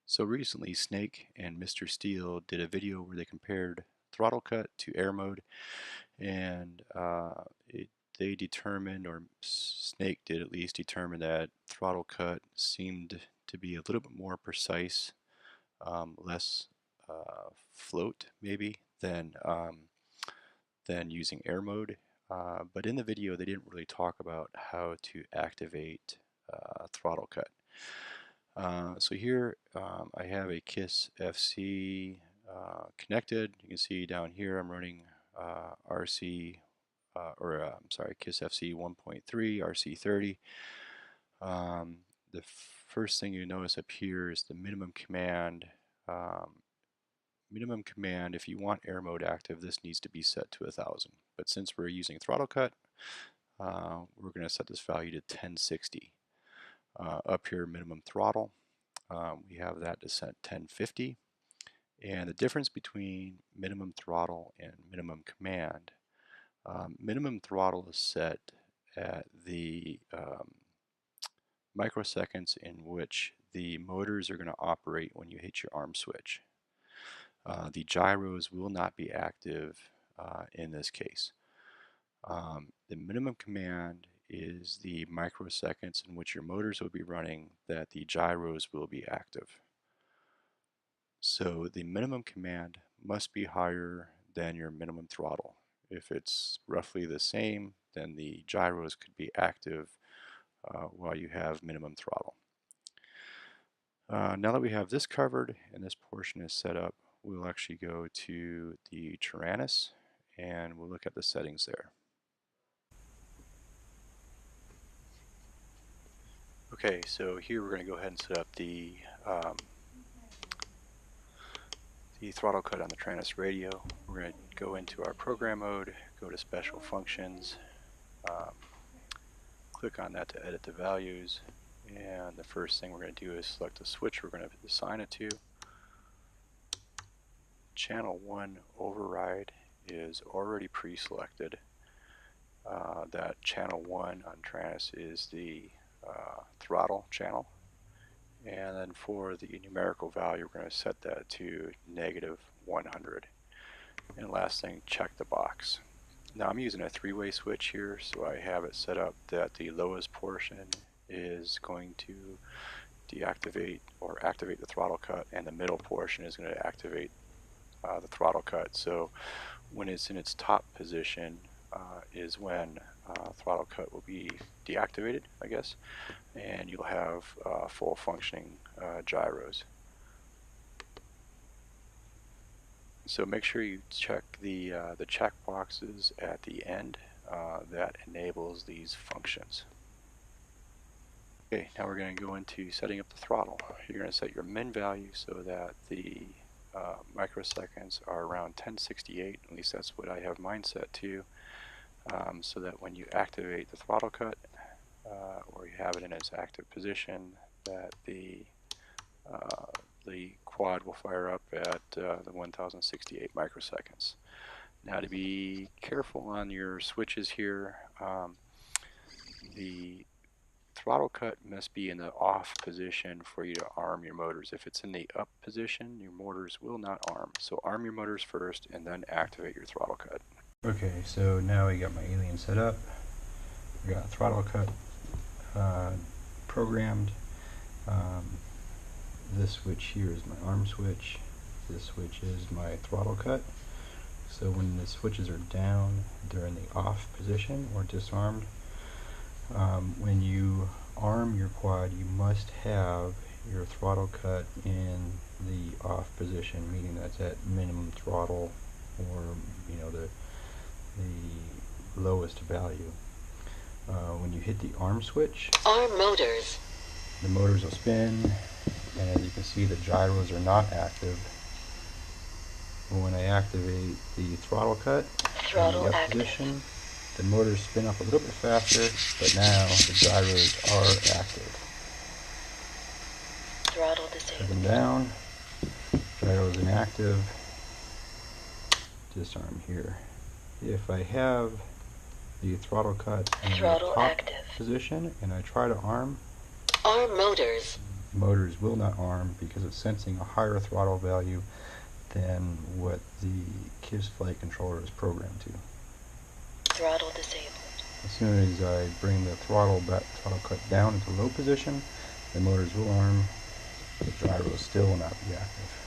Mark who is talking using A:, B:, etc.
A: So recently, Snake and Mr. Steele did a video where they compared throttle cut to air mode, and they determined, or Snake did at least determine, that throttle cut seemed to be a little bit more precise, less float maybe than using air mode. But in the video, they didn't really talk about how to activate throttle cut. So here I have a KISS FC connected. You can see down here I'm running RC, I'm sorry, KISS FC 1.3 RC30. The first thing you notice up here is the minimum command. Minimum command, if you want air mode active, this needs to be set to 1000. But since we're using throttle cut, we're going to set this value to 1060. Up here, minimum throttle, we have that to set 1050. And the difference between minimum throttle and minimum command, minimum throttle is set at the microseconds in which the motors are going to operate when you hit your arm switch. The gyros will not be active in this case. The minimum command is the microseconds in which your motors will be running that the gyros will be active. So the minimum command must be higher than your minimum throttle. If it's roughly the same, then the gyros could be active while you have minimum throttle. Now that we have this covered and this portion is set up, we'll actually go to the Taranis and we'll look at the settings there. Okay, so here we're going to go ahead and set up the throttle cut on the Taranis radio. We're going to go into our program mode, go to special functions, click on that to edit the values, and the first thing we're going to do is select the switch we're going to assign it to. Channel 1 override is already pre-selected. That channel 1 on Taranis is the throttle channel, and then for the numerical value we're going to set that to -100. And last thing, check the box. Now I'm using a three-way switch here, so I have it set up that the lowest portion is going to deactivate or activate the throttle cut, and the middle portion is going to activate the throttle cut. So when it's in its top position is when throttle cut will be deactivated, I guess, and you'll have full functioning gyros. So make sure you check the check boxes at the end that enables these functions. Okay, now we're going to go into setting up the throttle. You're going to set your min value so that the microseconds are around 1068, at least that's what I have mine set to, so that when you activate the throttle cut or you have it in its active position, that the quad will fire up at the 1068 microseconds. Now, to be careful on your switches here, the throttle cut must be in the off position for you to arm your motors. If it's in the up position, your motors will not arm. So arm your motors first and then activate your throttle cut. Okay, so now we got my alien set up. We got throttle cut programmed. This switch here is my arm switch. This switch is my throttle cut. So when the switches are down, they're in the off position or disarmed. When you arm your quad, you must have your throttle cut in the off position, meaning that's at minimum throttle, or the lowest value. When you hit the arm switch,
B: arm motors,
A: the motors will spin, and as you can see, the gyros are not active. But when I activate the throttle cut in the up position, the motors spin up a little bit faster, but now the gyros are active.
B: Throttle disabled.
A: Set them down, gyros inactive, disarm here. If I have the throttle cut in the top position and I try to arm,
B: arm motors,
C: the motors will not arm because it's sensing a higher throttle value than what the KISS flight controller is programmed to.
B: Throttle disabled.
C: As soon as I bring the throttle cut down into low position, the motors will arm, the gyro still will not be active.